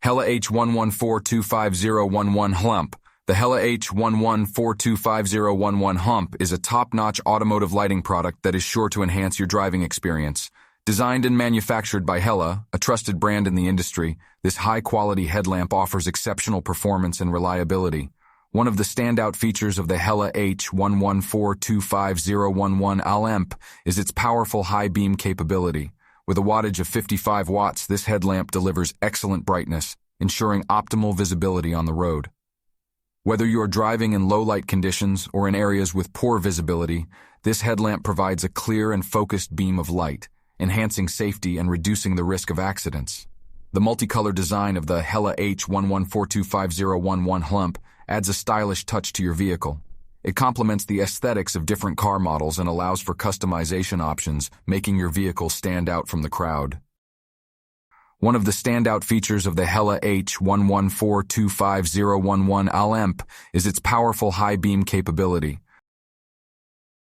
H11425011 Hlmp. The H11425011 Hlmp is a top-notch automotive lighting product that is sure to enhance your driving experience. Designed and manufactured by Hella, a trusted brand in the industry, this high-quality headlamp offers exceptional performance and reliability. One of the standout features of the Hella H11425011 Hlmp is its powerful high beam capability. With a wattage of 55 watts, this headlamp delivers excellent brightness, ensuring optimal visibility on the road. Whether you are driving in low-light conditions or in areas with poor visibility, this headlamp provides a clear and focused beam of light, enhancing safety and reducing the risk of accidents. The multicolor design of the Hella H11425011 Hlmp adds a stylish touch to your vehicle. It complements the aesthetics of different car models and allows for customization options, making your vehicle stand out from the crowd. One of the standout features of the Hella H11425011 Hlmp is its powerful high beam capability.